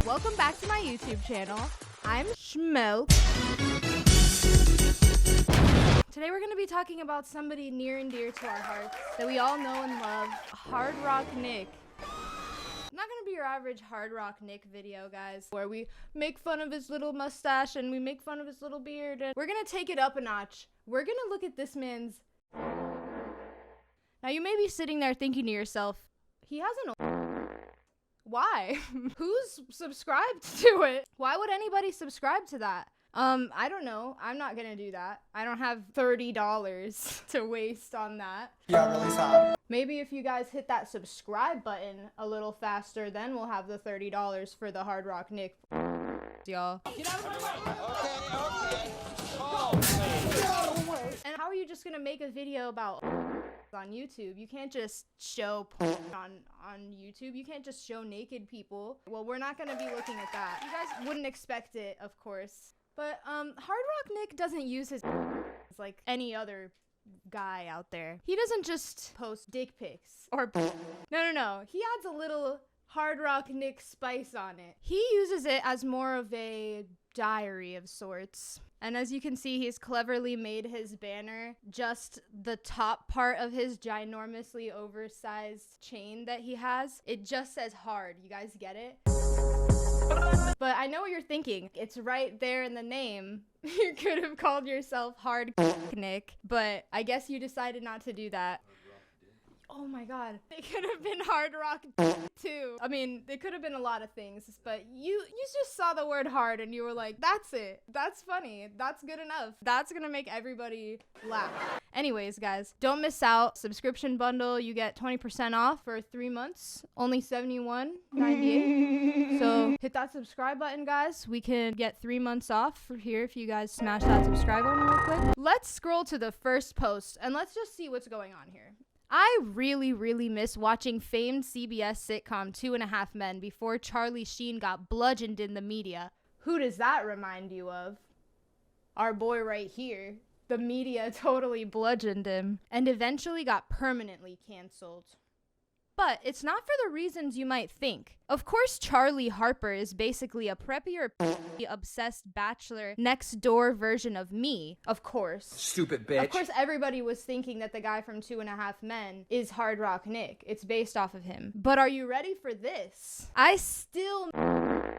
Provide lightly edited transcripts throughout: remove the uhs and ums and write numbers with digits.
Welcome back to my YouTube channel. I'm shmelki. Today we're going to be talking about somebody near and dear to our hearts that we all know and love, Hard Rock Nick. Not gonna be your average Hard Rock Nick video, guys, where we make fun of his little mustache and we make fun of his little beard. And we're gonna take it up a notch. We're gonna look at this man's... Now you may be sitting there thinking to yourself, he has an... Why? Who's subscribed to it? Why would anybody subscribe to that? I don't know. I'm not gonna do that. I don't have $30 to waste on that. Yeah, really sad. Maybe if you guys hit that subscribe button a little faster, then we'll have the $30 for the Hard Rock Nick. Y'all. Get out of my way! Okay. And how are you just gonna make a video about on YouTube? You can't just show on YouTube. You can't just show naked people. Well, we're not gonna be looking at that. You guys wouldn't expect it, of course. But Hard Rock Nick doesn't use his like any other guy out there. He doesn't just post dick pics or no. He adds a little Hard Rock Nick spice on it. He uses it as more of a diary of sorts. And as you can see, he's cleverly made his banner just the top part of his ginormously oversized chain that he has. It just says hard. You guys get it? But I know what you're thinking. It's right there in the name. You could have called yourself Hard Nick, but I guess you decided not to do that. Oh my god. It could have been Hard Rock too. I mean, it could have been a lot of things, but you just saw the word hard and you were like, that's it. That's funny. That's good enough. That's gonna make everybody laugh. Anyways, guys, don't miss out. Subscription bundle, you get 20% off for 3 months. Only $71.98. So hit that subscribe button, guys. We can get 3 months off for here if you guys smash that subscribe button real quick. Let's scroll to the first post and let's just see what's going on here. I really miss watching famed CBS sitcom 2.5 Men before Charlie Sheen got bludgeoned in the media. Who does that remind you of? Our boy right here. The media totally bludgeoned him and eventually got permanently canceled. But it's not for the reasons you might think. Of course, Charlie Harper is basically a preppy or obsessed bachelor next door version of me. Of course. Stupid bitch. Of course, everybody was thinking that the guy from 2.5 Men is Hard Rock Nick. It's based off of him. But are you ready for this? I still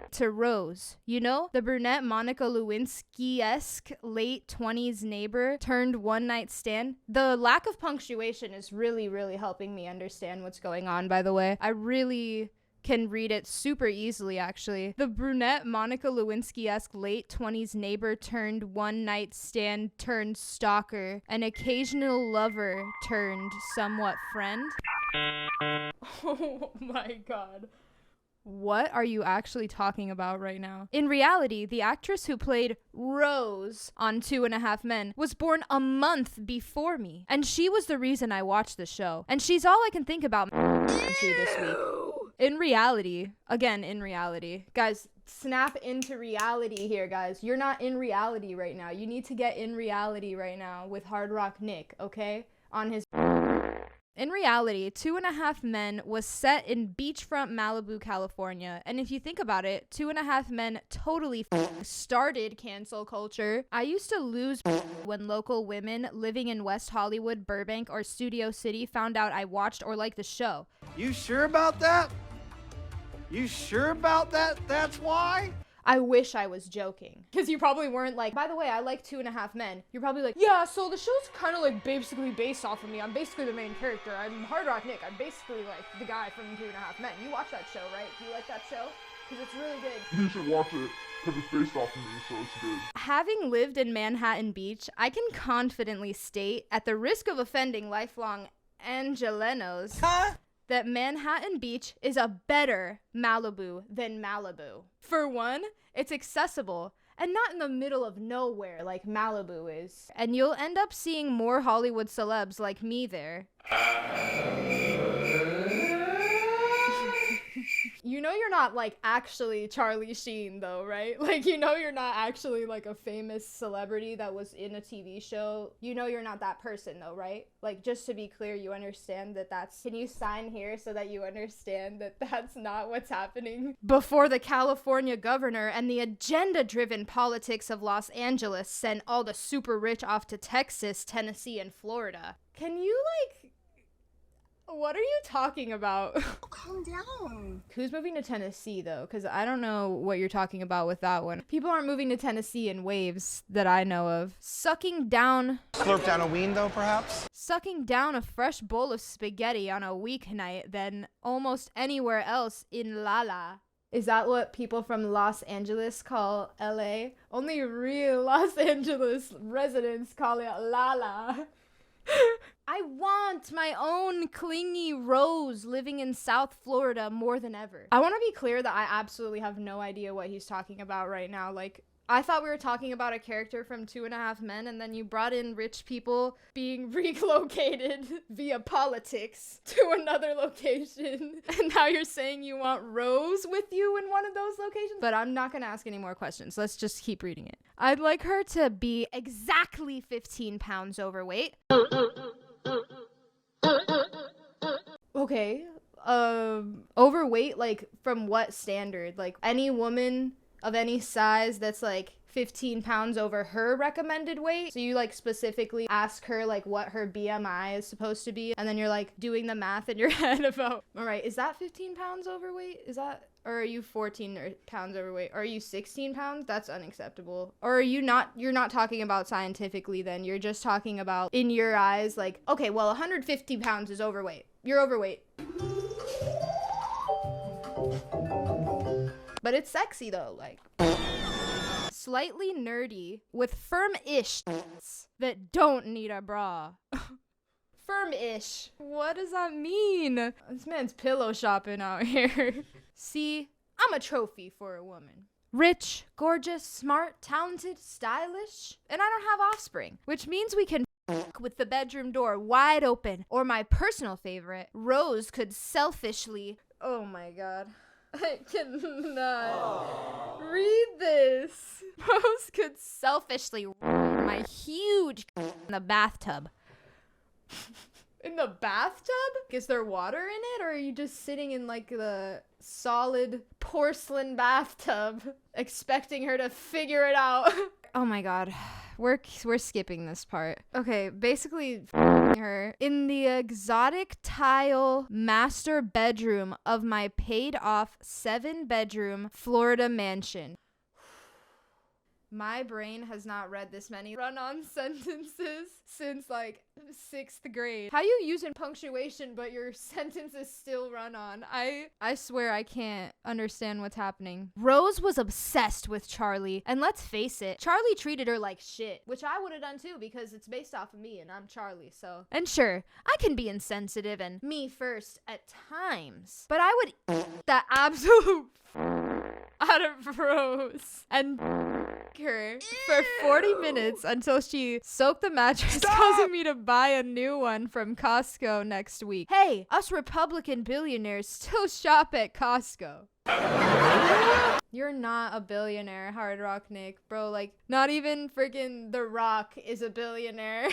to Rose. You know, the brunette Monica Lewinsky-esque late 20s neighbor turned one-night stand. The lack of punctuation is really helping me understand what's going on, by the way. I really can read it super easily, actually. The brunette Monica Lewinsky-esque late 20s neighbor turned one-night stand turned stalker, an occasional lover turned somewhat friend. Oh my god. What are you actually talking about right now? In reality, the actress who played Rose on 2.5 Men was born a month before me. And she was the reason I watched the show. And she's all I can think about this week. In reality, guys, snap into reality here, guys. You're not in reality right now. You need to get in reality right now with Hard Rock Nick, okay? On his... In reality, 2.5 Men was set in beachfront Malibu, California. And if you think about it, 2.5 Men totally started cancel culture. I used to lose when local women living in West Hollywood, Burbank, or Studio City found out I watched or liked the show. You sure about that? You sure about that? That's why? I wish I was joking. Because you probably weren't like, by the way, I like 2.5 Men. You're probably like, yeah, so the show's kind of like basically based off of me. I'm basically the main character. I'm Hard Rock Nick. I'm basically like the guy from 2.5 Men. You watch that show, right? Do you like that show? Because it's really good. You should watch it because it's based off of me, so it's good. Having lived in Manhattan Beach, I can confidently state, at the risk of offending lifelong Angelenos, that Manhattan Beach is a better Malibu than Malibu. For one, it's accessible and not in the middle of nowhere like Malibu is. And you'll end up seeing more Hollywood celebs like me there. You know you're not like actually Charlie Sheen though, right? Like, you know, you're not actually like a famous celebrity that was in a TV show. You know, you're not that person though, right? Like, just to be clear, you understand that that's, can you sign here so that you understand that that's not what's happening before the California governor and the agenda-driven politics of Los Angeles sent all the super rich off to Texas, Tennessee, and Florida. Can you, like, what are you talking about? Calm down. Who's moving to Tennessee, though? Because I don't know what you're talking about with that one. People aren't moving to Tennessee in waves that I know of. Sucking down... Slurp down a ween, though, perhaps? Sucking down a fresh bowl of spaghetti on a weeknight than almost anywhere else in Lala. Is that what people from Los Angeles call LA? Only real Los Angeles residents call it Lala. I want my own clingy Rose living in South Florida more than ever. I want to be clear that I absolutely have no idea what he's talking about right now. Like, I thought we were talking about a character from 2.5 Men, and then you brought in rich people being relocated via politics to another location. And now you're saying you want Rose with you in one of those locations? But I'm not going to ask any more questions. Let's just keep reading it. I'd like her to be exactly 15 pounds overweight. Okay. Overweight, like, from what standard? Like, any woman of any size that's like 15 pounds over her recommended weight. So you like specifically ask her like what her BMI is supposed to be, and then you're like doing the math in your head about, all right, is that 15 pounds overweight? Is that, or are you 14 pounds overweight? Or are you 16 pounds? That's unacceptable. Or are you not, you're not talking about scientifically then, you're just talking about in your eyes, like, okay, well, 150 pounds is overweight. You're overweight. But it's sexy though, like. Slightly nerdy with firm-ish that don't need a bra. Firm-ish. What does that mean? This man's pillow shopping out here. See, I'm a trophy for a woman. Rich, gorgeous, smart, talented, stylish, and I don't have offspring, which means we can with the bedroom door wide open. Or my personal favorite, Rose could selfishly, oh my god, I cannot read this. Rose could selfishly my huge in the bathtub. In the bathtub? Is there water in it, or are you just sitting in like the solid porcelain bathtub expecting her to figure it out? Oh my god. We're skipping this part. Okay, basically her in the exotic tile master bedroom of my paid off 7-bedroom Florida mansion. My brain has not read this many run-on sentences since like 6th grade. How you using punctuation but your sentence is still run-on? I swear I can't understand what's happening. Rose was obsessed with Charlie, and let's face it, Charlie treated her like shit, which I would have done too because it's based off of me and I'm Charlie, so. And sure, I can be insensitive and me first at times, but I would that absolute out of Rose and her for 40 minutes until she soaked the mattress, causing me to buy a new one from Costco next week. Hey, us Republican billionaires still shop at Costco. You're not a billionaire, Hard Rock Nick, bro. Like, not even freaking The Rock is a billionaire.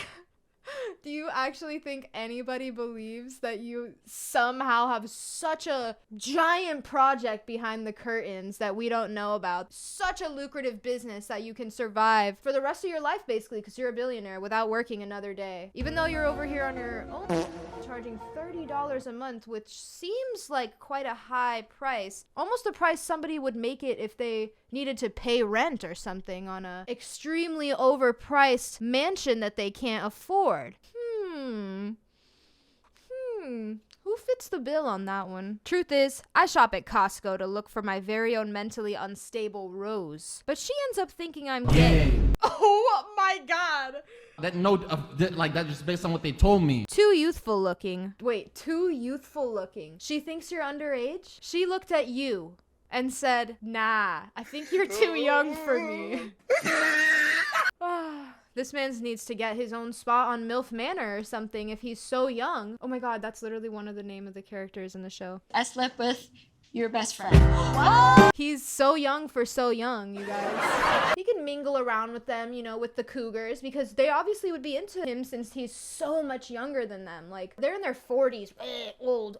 Do you actually think anybody believes that you somehow have such a giant project behind the curtains that we don't know about? Such a lucrative business that you can survive for the rest of your life, basically, because you're a billionaire without working another day. Even though you're over here on your own, charging $30 a month, which seems like quite a high price. Almost the price somebody would make it if they needed to pay rent or something on a extremely overpriced mansion that they can't afford. Who fits the bill on that one? Truth is, I shop at Costco to look for my very own mentally unstable Rose. But she ends up thinking I'm gay. Oh my god! That note of that just based on what they told me. Too youthful looking. Wait, too youthful looking. She thinks you're underage? She looked at you and said, nah, I think you're too young for me. This man needs to get his own spot on MILF Manor or something if he's so young. Oh my god, that's literally one of the name of the characters in the show. I slept with your best friend. He's so young for so young, you guys. He can mingle around with them, you know, with the cougars, because they obviously would be into him since he's so much younger than them. Like, they're in their 40s. Old.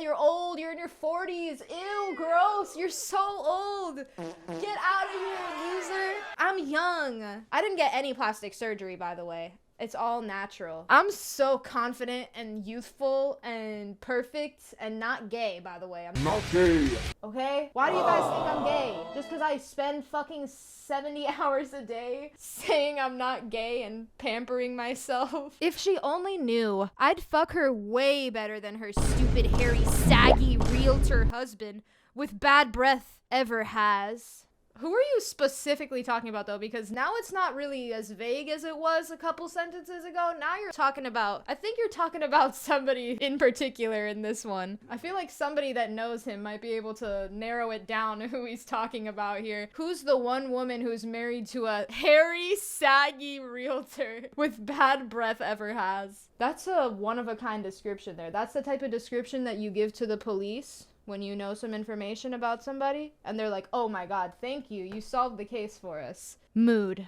You're old. You're in your 40s. Ew, gross. You're so old. Get out of here, loser. I'm young. I didn't get any plastic surgery, by the way. It's all natural. I'm so confident and youthful and perfect and not gay, by the way. I'm Not gay. okay? Why do you guys think I'm gay? Just because I spend fucking 70 hours a day saying I'm not gay and pampering myself? If she only knew, I'd fuck her way better than her stupid, hairy, saggy realtor husband with bad breath ever has. Who are you specifically talking about, though? Because now it's not really as vague as it was a couple sentences ago. Now you're talking about, I think you're talking about somebody in particular in this one. I feel like somebody that knows him might be able to narrow it down who he's talking about here. Who's the one woman who's married to a hairy, saggy realtor with bad breath ever has? That's a one-of-a-kind description there. That's the type of description that you give to the police when you know some information about somebody and they're like, oh my god, thank you, you solved the case for us. Mood.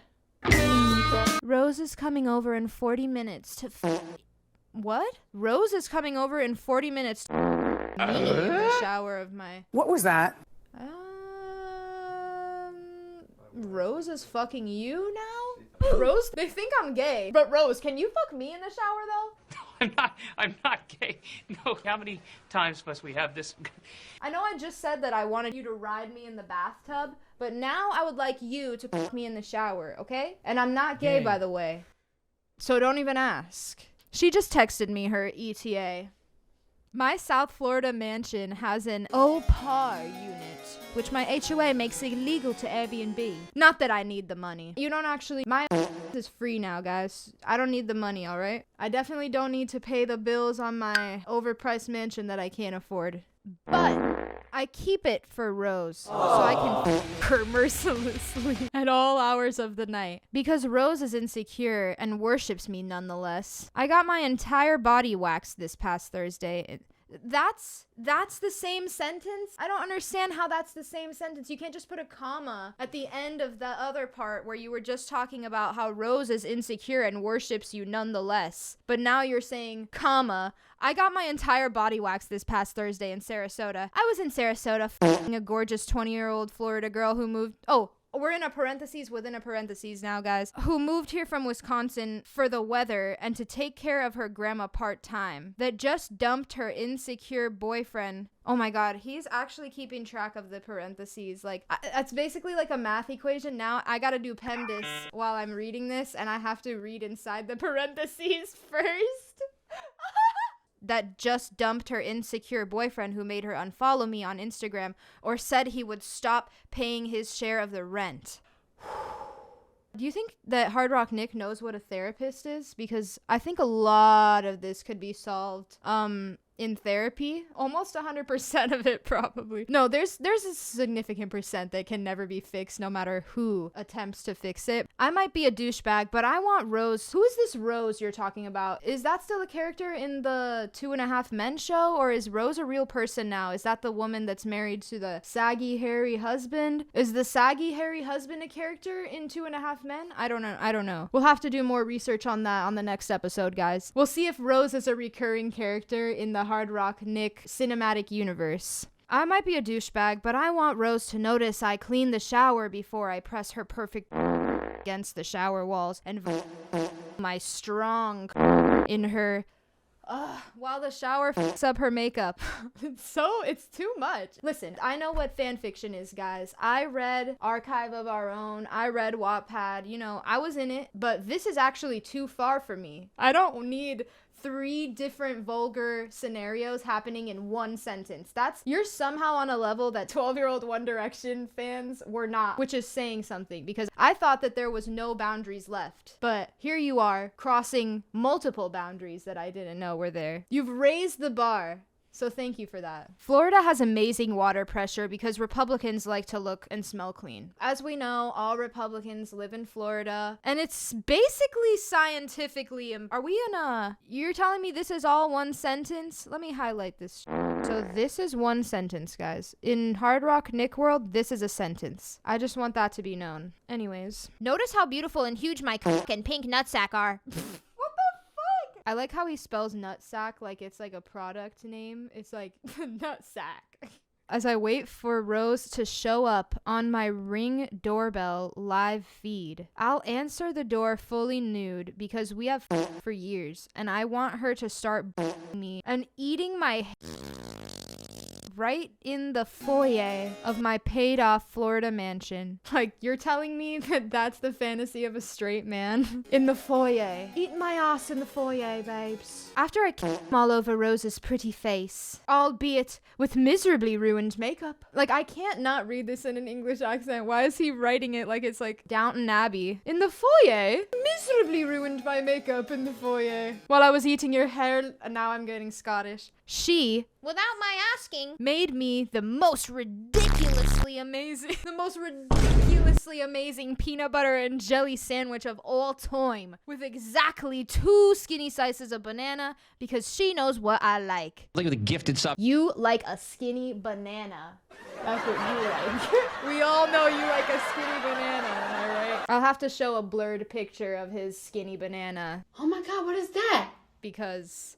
Rose is coming over in 40 minutes to what? Rose is coming over in 40 minutes to me in the shower of my... What was that? Rose is fucking you now? Rose, they think I'm gay. But Rose, can you fuck me in the shower though? I'm not gay. No, how many times must we have this? I know I just said that I wanted you to ride me in the bathtub, but now I would like you to fuck me in the shower, okay? And I'm not gay, by the way. So don't even ask. She just texted me her ETA. My South Florida mansion has an OPAR unit, which my HOA makes illegal to Airbnb. Not that I need the money. You don't actually... My is free now, guys. I don't need the money, alright? I definitely don't need to pay the bills on my overpriced mansion that I can't afford. But I keep it for Rose, so I can f her mercilessly at all hours of the night. Because Rose is insecure and worships me nonetheless. I got my entire body waxed this past Thursday. That's the same sentence? I don't understand how that's the same sentence. You can't just put a comma at the end of the other part where you were just talking about how Rose is insecure and worships you nonetheless. But now you're saying, comma, I got my entire body waxed this past Thursday in Sarasota. I was in Sarasota f***ing a gorgeous 20-year-old Florida girl who moved... Oh, we're in a parentheses within a parentheses now, guys. Who moved here from Wisconsin for the weather and to take care of her grandma part-time. That just dumped her insecure boyfriend. Oh my god, he's actually keeping track of the parentheses. Like, that's basically like a math equation. Now I gotta do PEMDAS while I'm reading this, and I have to read inside the parentheses first. That just dumped her insecure boyfriend who made her unfollow me on Instagram or said he would stop paying his share of the rent. Do you think that Hard Rock Nick knows what a therapist is? Because I think a lot of this could be solved in therapy. Almost 100% of it, probably. No, there's a significant percent that can never be fixed no matter who attempts to fix it. I might be a douchebag, but I want Rose. Who is this Rose you're talking about? Is that still a character in the 2.5 Men show? Or is Rose a real person now? Is that the woman that's married to the saggy, hairy husband? Is the saggy, hairy husband a character in 2.5 Men? I don't know. We'll have to do more research on that on the next episode, guys. We'll see if Rose is a recurring character in the Hard Rock Nick cinematic universe. I might be a douchebag, but I want Rose to notice I clean the shower before I press her perfect against the shower walls and my strong in her while the shower fucks up her makeup. It's too much. Listen, I know what fan fiction is, guys. I read Archive of Our Own. I read Wattpad. You know, I was in it, but this is actually too far for me. I don't need 3 different vulgar scenarios happening in one sentence. You're somehow on a level that 12-year-old One Direction fans were not, which is saying something, because I thought that there was no boundaries left. But here you are, crossing multiple boundaries that I didn't know were there. You've raised the bar So thank you for that. Florida has amazing water pressure because Republicans like to look and smell clean. As we know, all Republicans live in Florida, and it's basically scientifically, are we in a, you're telling me this is all one sentence? Let me highlight this. So this is one sentence, guys. In Hard Rock Nick world, this is a sentence. I just want that to be known. Anyways. Notice how beautiful and huge my cock and pink nutsack are. I like how he spells nutsack like it's like a product name. It's like nutsack. As I wait for Rose to show up on my Ring doorbell live feed, I'll answer the door fully nude because we have for years and I want her to start me and eating my right in the foyer of my paid off Florida mansion. Like, you're telling me that that's the fantasy of a straight man? In the foyer. Eat my ass in the foyer, babes. After I came all over Rose's pretty face, albeit with miserably ruined makeup. Like, I can't not read this in an English accent. Why is he writing it like it's like Downton Abbey? In the foyer? Miserably ruined my makeup in the foyer. While I was eating your hair, and now I'm getting Scottish. She, without my asking, made me the most ridiculously amazing peanut butter and jelly sandwich of all time with exactly 2 skinny slices of banana because she knows what I like. Look at the gifted stuff. You like a skinny banana. That's what you like. We all know you like a skinny banana, am I right? I'll have to show a blurred picture of his skinny banana. Oh my god, what is that? Because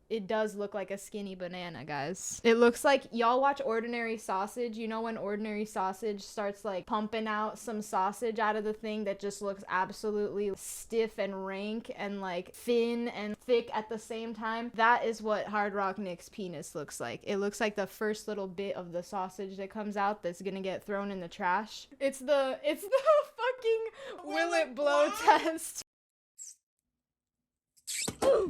it does look like a skinny banana, guys. It looks like, y'all watch Ordinary Sausage? You know when Ordinary Sausage starts like pumping out some sausage out of the thing that just looks absolutely stiff and rank and like thin and thick at the same time? That is what Hard Rock Nick's penis looks like. It looks like the first little bit of the sausage that comes out that's gonna get thrown in the trash. It's the fucking will it blow test.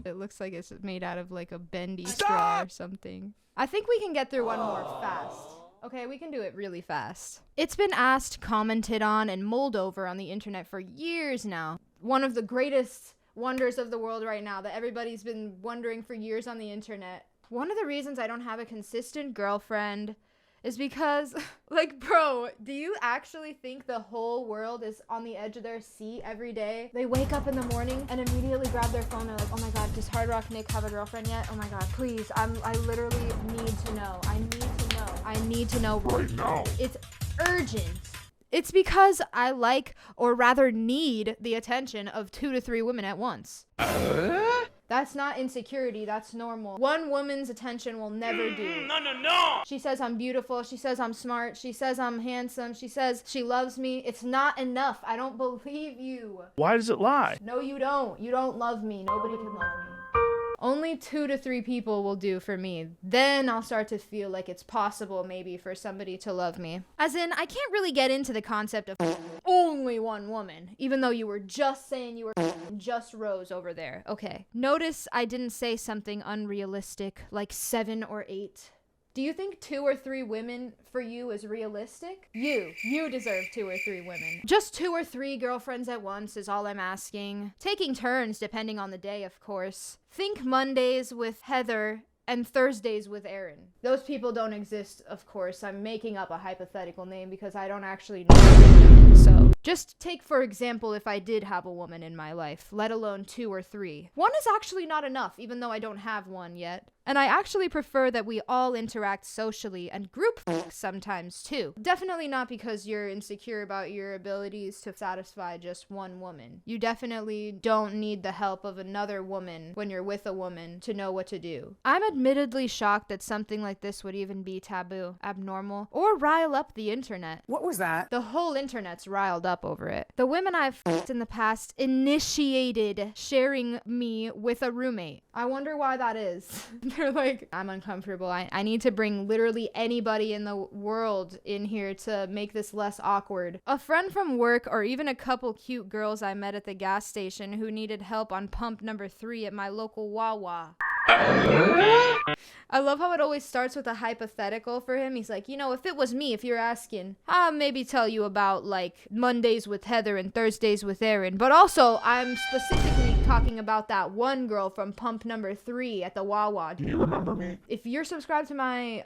It looks like it's made out of like a bendy straw or something. I think we can get through one more fast. Okay, we can do it really fast. It's been asked, commented on, and mulled over on the internet for years now. One of the greatest wonders of the world right now that everybody's been wondering for years on the internet. One of the reasons I don't have a consistent girlfriend is because, like, bro, do you actually think the whole world is on the edge of their seat every day? They wake up in the morning and immediately grab their phone and like, oh my god, does Hard Rock Nick have a girlfriend yet? Oh my god, please, I literally need to know. I need to know Right now. It's urgent. It's because I like, or rather need, the attention of 2 to 3 women at once. That's not insecurity, that's normal. One woman's attention will never do. No. She says I'm beautiful, she says I'm smart, she says I'm handsome, she says she loves me. It's not enough. I don't believe you. Why does it lie? No, you don't. You don't love me. Nobody can love me. Only 2 to 3 people will do for me. Then I'll start to feel like it's possible maybe for somebody to love me. As in, I can't really get into the concept of only one woman, even though you were just saying you were just Rose over there. Okay. Notice I didn't say something unrealistic like 7 or 8. Do you think 2 or 3 women for you is realistic? You deserve 2 or 3 women. Just 2 or 3 girlfriends at once is all I'm asking. Taking turns depending on the day, of course. Think Mondays with Heather and Thursdays with Aaron. Those people don't exist, of course. I'm making up a hypothetical name because I don't actually know. So, just take for example if I did have a woman in my life, let alone 2 or 3. 1 is actually not enough, even though I don't have one yet. And I actually prefer that we all interact socially and group sometimes too. Definitely not because you're insecure about your abilities to satisfy just one woman. You definitely don't need the help of another woman when you're with a woman to know what to do. I'm admittedly shocked that something like this would even be taboo, abnormal, or rile up the internet. What was that? The whole internet's riled up over it. The women I've in the past initiated sharing me with a roommate. I wonder why that is. They're like, I'm uncomfortable. I need to bring literally anybody in the world in here to make this less awkward. A friend from work or even a couple cute girls I met at the gas station who needed help on pump number 3 at my local Wawa. I love how it always starts with a hypothetical for him. He's like, you know, if it was me, if you're asking, I'll maybe tell you about like Mondays with Heather and Thursdays with Aaron. But also, I'm specifically talking about that one girl from pump number 3 at the Wawa. Do you remember me? If you're subscribed to my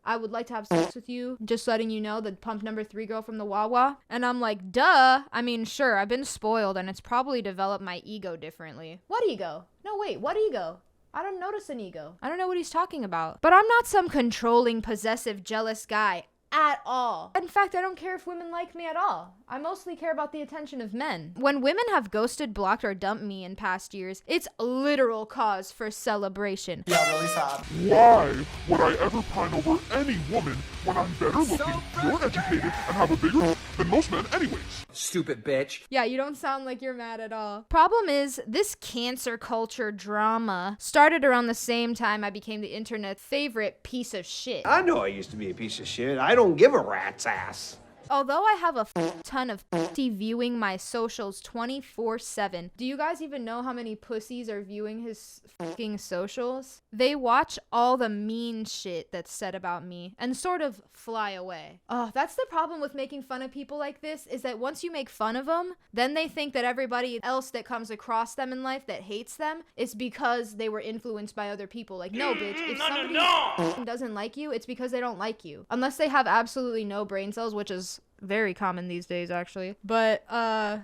I would like to have sex with you, just letting you know, the pump number 3 girl from the Wawa. And I'm like, duh. I mean, sure, I've been spoiled and it's probably developed my ego differently. What ego? No, wait, what ego? I don't notice an ego. I don't know what he's talking about. But I'm not some controlling, possessive, jealous guy. At all. In fact, I don't care if women like me at all. I mostly care about the attention of men. When women have ghosted, blocked, or dumped me in past years, it's literal cause for celebration. Yeah, really sad. Why would I ever pine over any woman when I'm better looking, more educated, and have a bigger than most men anyways? Stupid bitch. Yeah, you don't sound like you're mad at all. Problem is, this cancer culture drama started around the same time I became the internet's favorite piece of shit. I know I used to be a piece of shit. I don't give a rat's ass. Although I have a ton of pussy viewing my socials 24/7, do you guys even know how many pussies are viewing his fucking socials? They watch all the mean shit that's said about me and sort of fly away. Oh, that's the problem with making fun of people like this, is that once you make fun of them, then they think that everybody else that comes across them in life that hates them is because they were influenced by other people. Like, no, bitch, if somebody doesn't like you, it's because they don't like you. Unless they have absolutely no brain cells, which is very common these days, actually. But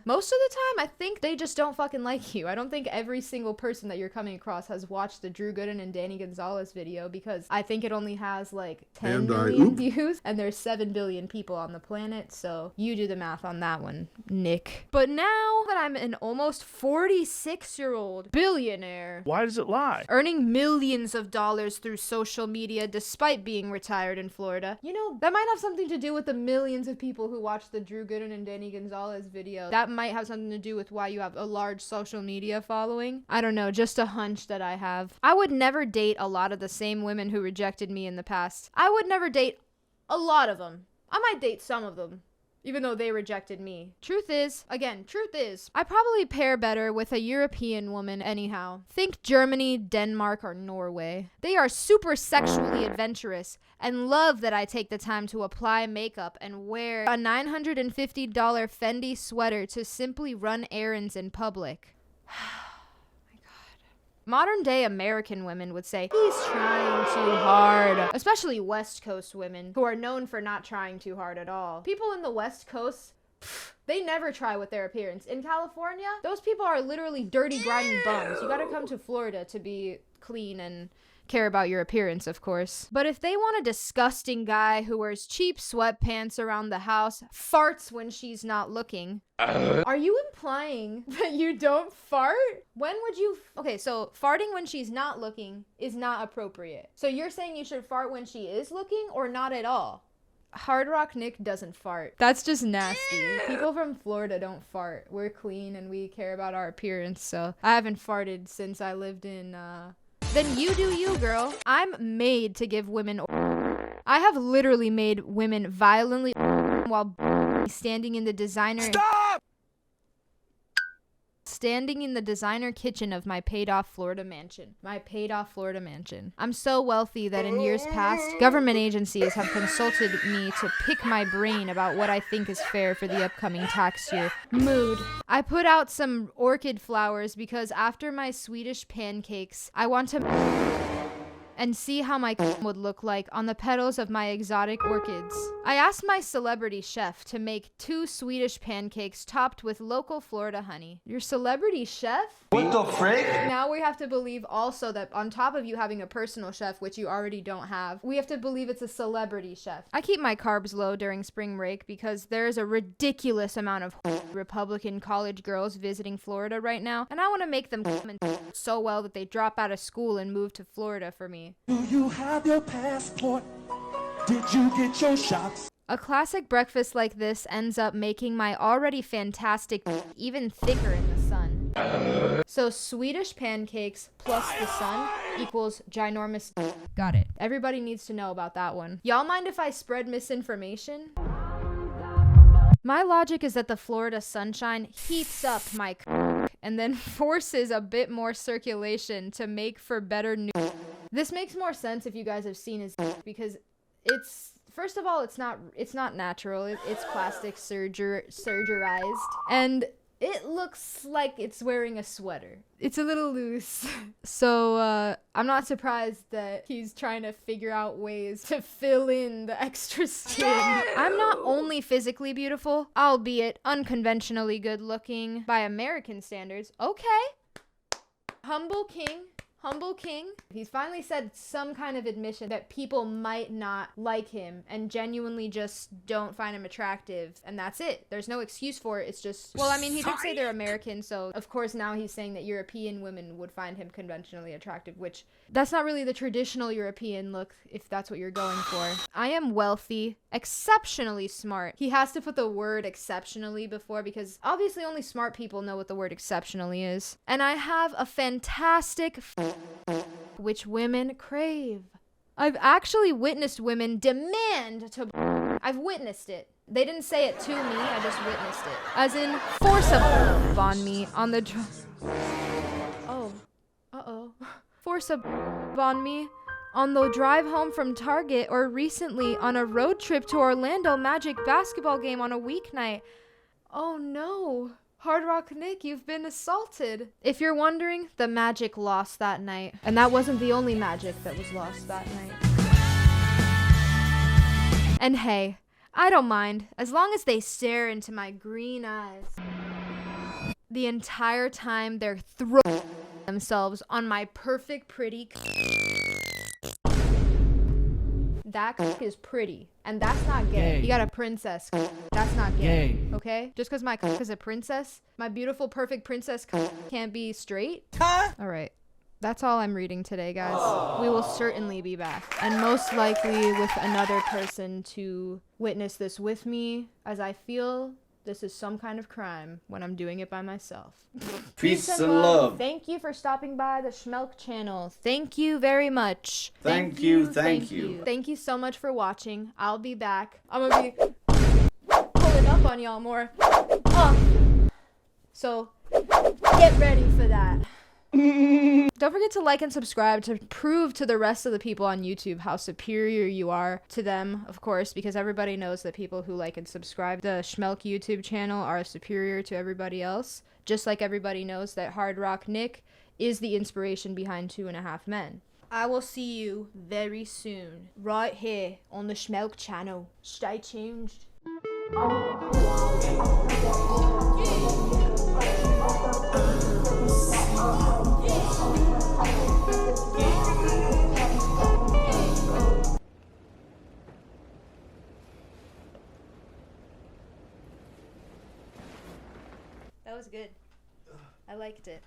most of the time, I think they just don't fucking like you. I don't think every single person that you're coming across has watched the Drew Gooden and Danny Gonzalez video, because I think it only has like 10 million views, and there's 7 billion people on the planet, so you do the math on that one, Nick. But now that I'm an almost 46-year-old billionaire, Why does it lie? earning millions of dollars through social media despite being retired in Florida, you know, that might have something to do with the millions of people who watched the Drew Gooden and Danny Gonzalez video. That might have something to do with why you have a large social media following. I don't know, just a hunch that I have. I would never date a lot of the same women who rejected me in the past. I would never date a lot of them. I might date some of them, even though they rejected me. Truth is, I probably pair better with a European woman anyhow. Think Germany, Denmark, or Norway. They are super sexually adventurous and love that I take the time to apply makeup and wear a $950 Fendi sweater to simply run errands in public. Modern day American women would say, he's trying too hard. Especially West Coast women, who are known for not trying too hard at all. People in the West Coast, they never try with their appearance. In California, those people are literally dirty, grimy bums. You gotta come to Florida to be clean and care about your appearance, of course. But if they want a disgusting guy who wears cheap sweatpants around the house, farts when she's not looking, are you implying that you don't fart? When would you... Okay, so farting when she's not looking is not appropriate. So you're saying you should fart when she is looking or not at all? Hard Rock Nick doesn't fart. That's just nasty. People from Florida don't fart. We're clean and we care about our appearance, so I haven't farted since I lived in, Then you do you, girl. I'm made to give women... I have literally made women violently while standing in the designer... Stop! Standing in the designer kitchen of my paid-off Florida mansion. I'm so wealthy that in years past, government agencies have consulted me to pick my brain about what I think is fair for the upcoming tax year. Mood. I put out some orchid flowers because after my Swedish pancakes, I want to... and see how my would look like on the petals of my exotic orchids. I asked my celebrity chef to make 2 Swedish pancakes topped with local Florida honey. Your celebrity chef? What the frick? Now we have to believe also that on top of you having a personal chef, which you already don't have, we have to believe it's a celebrity chef. I keep my carbs low during spring break because there is a ridiculous amount of Republican college girls visiting Florida right now, and I want to make them come and so well that they drop out of school and move to Florida for me. Do you have your passport? Did you get your shots? A classic breakfast like this ends up making my already fantastic even thicker in the sun. So Swedish pancakes plus the sun equals ginormous. Got it. Everybody needs to know about that one. Y'all mind if I spread misinformation? My logic is that the Florida sunshine heats up my and then forces a bit more circulation to make for better This makes more sense if you guys have seen his because it's, first of all, it's not natural. It's plastic surgerized. And It looks like it's wearing a sweater. It's a little loose. So, I'm not surprised that he's trying to figure out ways to fill in the extra skin. I'm not only physically beautiful, albeit unconventionally good looking by American standards. Okay. Humble king. Humble king. He's finally said some kind of admission that people might not like him and genuinely just don't find him attractive, and that's it. There's no excuse for it. It's just, well, I mean, he did say they're American, so of course now he's saying that European women would find him conventionally attractive, which that's not really the traditional European look, if that's what you're going for. I am wealthy, exceptionally smart. He has to put the word exceptionally before because obviously only smart people know what the word exceptionally is. And I have a fantastic which women crave. I've actually witnessed women demand to I've witnessed it. They didn't say it to me, I just witnessed it. As in, force on me on the force on me on the drive home from Target, or recently on a road trip to Orlando Magic basketball game on a weeknight. Oh no. Hard Rock Nick, you've been assaulted. If you're wondering, the Magic lost that night. And that wasn't the only Magic that was lost that night. And hey, I don't mind, as long as they stare into my green eyes the entire time they're throwing themselves on my perfect pretty that is pretty, and that's not gay. You got a princess. That's not gay. Okay? Just because my is a princess, my beautiful, perfect princess can't be straight. All right. That's all I'm reading today, guys. We will certainly be back, and most likely with another person to witness this with me, as I feel this is some kind of crime when I'm doing it by myself. Peace and love. Thank you for stopping by the Shmelk channel. Thank you very much. Thank you. Thank you. Thank you so much for watching. I'll be back. I'm gonna be pulling up on y'all more. So get ready for that. Don't forget to like and subscribe to prove to the rest of the people on YouTube how superior you are to them, of course, because everybody knows that people who like and subscribe to the Shmelk YouTube channel are superior to everybody else, just like everybody knows that Hard Rock Nick is the inspiration behind 2.5 Men. I will see you very soon, right here on the Shmelk channel. Stay tuned. That was good. I liked it.